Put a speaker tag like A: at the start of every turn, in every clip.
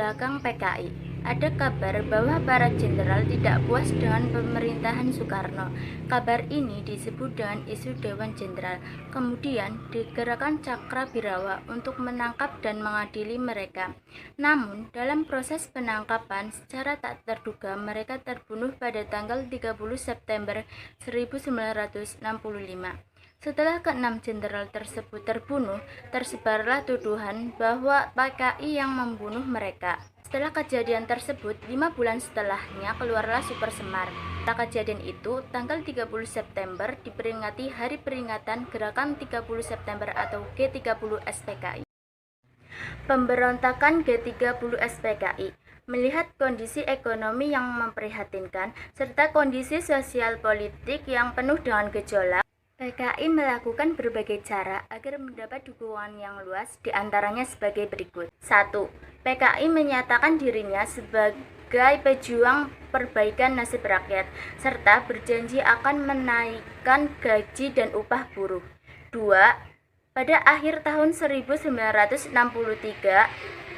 A: belakang PKI. Ada kabar bahwa para jenderal tidak puas dengan pemerintahan Soekarno. Kabar ini disebut dengan isu Dewan Jenderal. Kemudian digerakkan Cakra-Birawa untuk menangkap dan mengadili mereka. Namun, dalam proses penangkapan secara tak terduga mereka terbunuh pada tanggal 30 September 1965. Setelah keenam jenderal tersebut terbunuh, tersebarlah tuduhan bahwa PKI yang membunuh mereka. Setelah kejadian tersebut, 5 bulan setelahnya keluarlah Super Semar. Setelah kejadian itu, tanggal 30 September diperingati Hari Peringatan Gerakan 30 September atau G30 SPKI. Pemberontakan G30 SPKI melihat kondisi ekonomi yang memprihatinkan serta kondisi sosial politik yang penuh dengan gejolak. PKI melakukan berbagai cara agar mendapat dukungan yang luas, diantaranya sebagai berikut. 1. PKI menyatakan dirinya sebagai pejuang perbaikan nasib rakyat, serta berjanji akan menaikkan gaji dan upah buruh. 2. Pada akhir tahun 1963,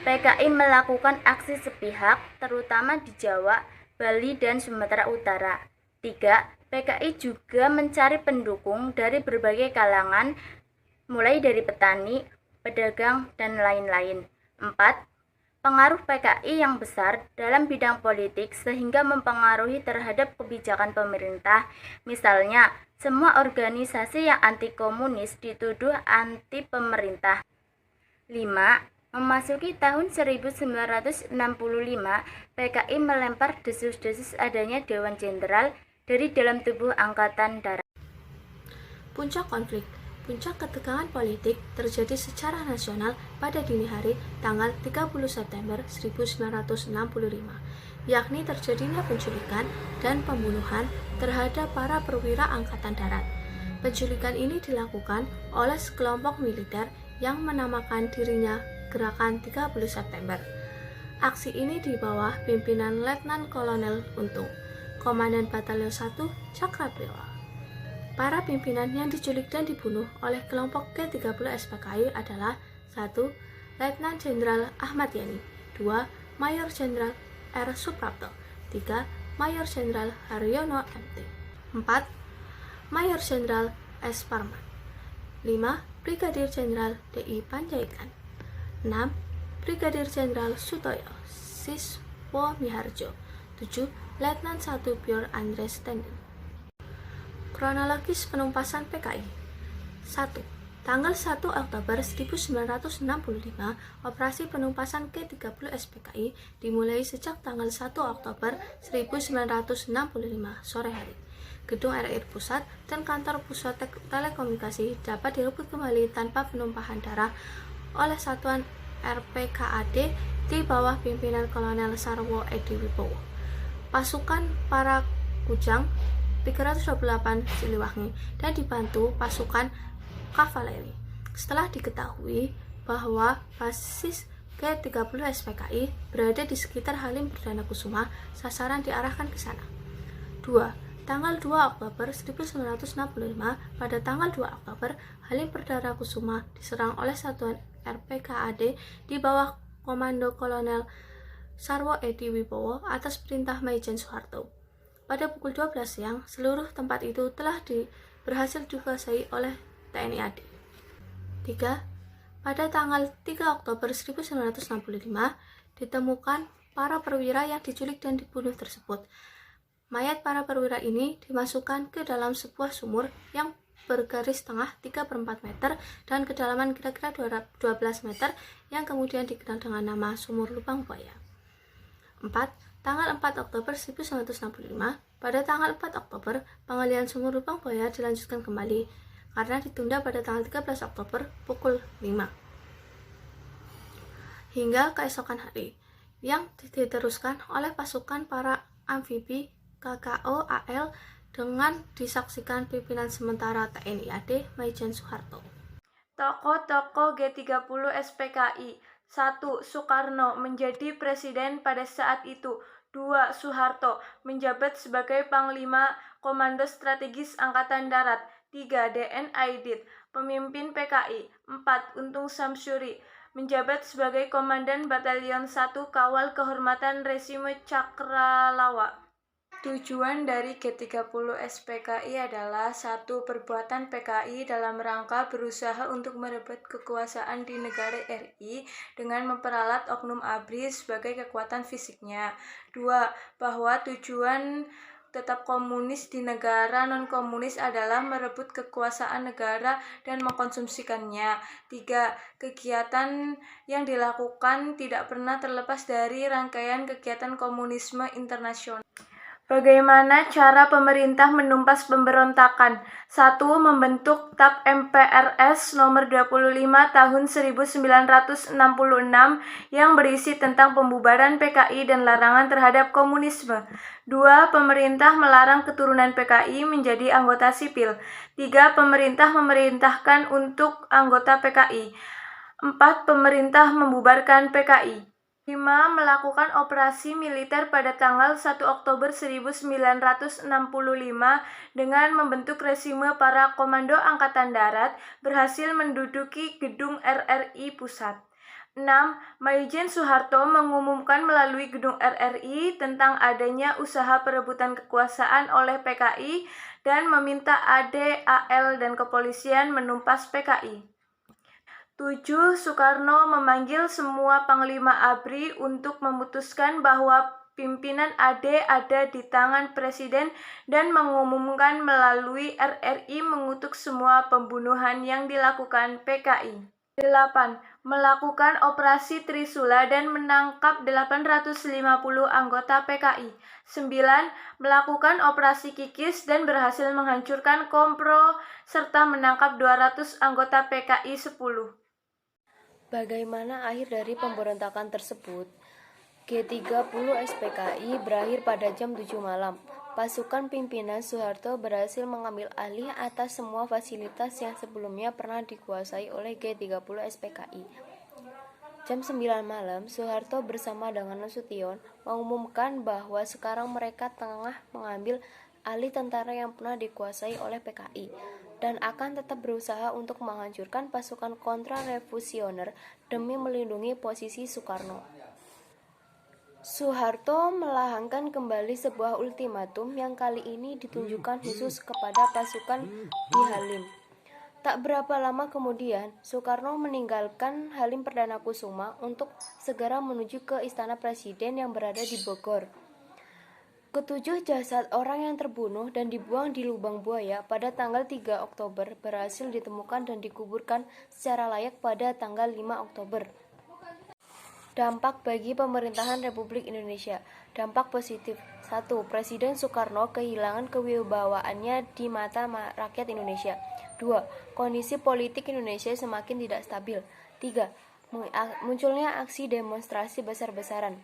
A: PKI melakukan aksi sepihak, terutama di Jawa, Bali, dan Sumatera Utara. 3. PKI juga mencari pendukung dari berbagai kalangan, mulai dari petani, pedagang, dan lain-lain. 4. Pengaruh PKI yang besar dalam bidang politik sehingga mempengaruhi terhadap kebijakan pemerintah. Misalnya, semua organisasi yang anti-komunis dituduh anti pemerintah. 5. Memasuki tahun 1965, PKI melempar desus-desus adanya Dewan Jenderal dari dalam tubuh Angkatan Darat.
B: Puncak konflik. Puncak ketegangan politik terjadi secara nasional pada dini hari tanggal 30 September 1965, yakni terjadinya penculikan dan pembunuhan terhadap para perwira Angkatan Darat. Penculikan ini dilakukan oleh sekelompok militer yang menamakan dirinya Gerakan 30 September. Aksi ini di bawah pimpinan Letnan Kolonel Untung, Komandan Batalion 1 Cakra-Birawa. Para pimpinan yang diculik dan dibunuh oleh kelompok G30 SPKI adalah 1. Letnan Jenderal Ahmad Yani, 2. Mayor Jenderal R. Suprapto, 3. Mayor Jenderal Haryono MT, 4. Mayor Jenderal S. Parman, 5. Brigadir Jenderal D.I. Panjaitan, 6. Brigadir Jenderal Sutoyo Siswo Miharjo, 7. Letnan 1 Pure Andres Tenden. Kronologis penumpasan PKI. 1. Tanggal 1 Oktober 1965, operasi penumpasan G30 SPKI dimulai sejak tanggal 1 Oktober 1965 sore hari. Gedung RRI Pusat dan kantor pusat telekomunikasi dapat direbut kembali tanpa penumpahan darah oleh satuan RPKAD di bawah pimpinan Kolonel Sarwo Edi Wibowo. Pasukan para Kujang 328 Siliwangi dan dibantu pasukan kavaleri. Setelah diketahui bahwa basis G30 SPKI berada di sekitar Halim Perdana Kusuma, sasaran diarahkan ke sana. 2. Tanggal 2 Oktober 1965, pada tanggal 2 Oktober, Halim Perdana Kusuma diserang oleh satuan RPKAD di bawah Komando Kolonel Sarwo Edi Wibowo atas perintah Maijen Soeharto. Pada pukul 12 siang, seluruh tempat itu telah berhasil dikuasai oleh TNI AD. 3. Pada tanggal 3 Oktober 1965, ditemukan para perwira yang diculik dan dibunuh tersebut. Mayat para perwira ini dimasukkan ke dalam sebuah sumur yang bergaris tengah 3/4 meter dan kedalaman kira-kira 12 meter yang kemudian dikenal dengan nama Sumur Lubang Buaya. 4. Tanggal 4 Oktober 1965, pada tanggal 4 Oktober, penggalian Sumur Lubang Buaya dilanjutkan kembali karena ditunda pada tanggal 13 Oktober pukul 5 hingga keesokan hari, yang diteruskan oleh pasukan para amfibi KKO AL dengan disaksikan pimpinan sementara TNI AD Maijen Soeharto.
C: Tokoh-tokoh G30 SPKI. 1. Soekarno menjadi presiden pada saat itu. 2. Soeharto menjabat sebagai Panglima Komando Strategis Angkatan Darat. 3. DN Aidit, pemimpin PKI. 4. Untung Samsuri, menjabat sebagai Komandan Batalion 1 Kawal Kehormatan Resimen Cakralawa. Tujuan dari G30 SPKI adalah 1. Perbuatan PKI dalam rangka berusaha untuk merebut kekuasaan di negara RI dengan memperalat oknum ABRI sebagai kekuatan fisiknya. 2. Bahwa tujuan tetap komunis di negara non-komunis adalah merebut kekuasaan negara dan mengkonsumsikannya. 3. Kegiatan yang dilakukan tidak pernah terlepas dari rangkaian kegiatan komunisme internasional. Bagaimana cara pemerintah menumpas pemberontakan? 1. Membentuk TAP MPRS nomor 25 tahun 1966 yang berisi tentang pembubaran PKI dan larangan terhadap komunisme. 2. Pemerintah melarang keturunan PKI menjadi anggota sipil. 3. Pemerintah memerintahkan untuk anggota PKI. 4. Pemerintah membubarkan PKI. 5. Melakukan operasi militer pada tanggal 1 Oktober 1965 dengan membentuk resime para Komando Angkatan Darat berhasil menduduki gedung RRI Pusat. 6. Maijen Soeharto mengumumkan melalui gedung RRI tentang adanya usaha perebutan kekuasaan oleh PKI dan meminta AD, AL, dan kepolisian menumpas PKI. 7. Soekarno memanggil semua Panglima ABRI untuk memutuskan bahwa pimpinan AD ada di tangan Presiden dan mengumumkan melalui RRI mengutuk semua pembunuhan yang dilakukan PKI. 8. Melakukan operasi Trisula dan menangkap 850 anggota PKI. 9. Melakukan operasi Kikis dan berhasil menghancurkan Kompro serta menangkap 200 anggota PKI 10.
D: Bagaimana akhir dari pemberontakan tersebut? G30 SPKI berakhir pada jam 7 malam. Pasukan pimpinan Soeharto berhasil mengambil alih atas semua fasilitas yang sebelumnya pernah dikuasai oleh G30 SPKI. Jam 9 malam, Soeharto bersama dengan Nasution mengumumkan bahwa sekarang mereka tengah mengambil alih tentara yang pernah dikuasai oleh PKI dan akan tetap berusaha untuk menghancurkan pasukan kontra-revolusioner demi melindungi posisi Soekarno. Soeharto melahangkan kembali sebuah ultimatum yang kali ini ditunjukkan khusus kepada pasukan di Halim. Tak berapa lama kemudian, Soekarno meninggalkan Halim Perdana Kusuma untuk segera menuju ke Istana Presiden yang berada di Bogor. Ketujuh jasad orang yang terbunuh dan dibuang di lubang buaya pada tanggal 3 Oktober berhasil ditemukan dan dikuburkan secara layak pada tanggal 5 Oktober. Dampak bagi pemerintahan Republik Indonesia. Dampak positif. 1. Presiden Soekarno kehilangan kewibawaannya di mata rakyat Indonesia. 2. Kondisi politik Indonesia semakin tidak stabil. 3. Munculnya aksi demonstrasi besar-besaran.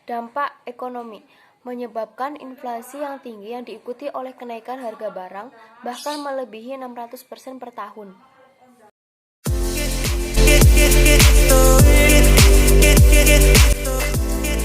D: Dampak ekonomi. Menyebabkan inflasi yang tinggi yang diikuti oleh kenaikan harga barang bahkan melebihi 600% per tahun.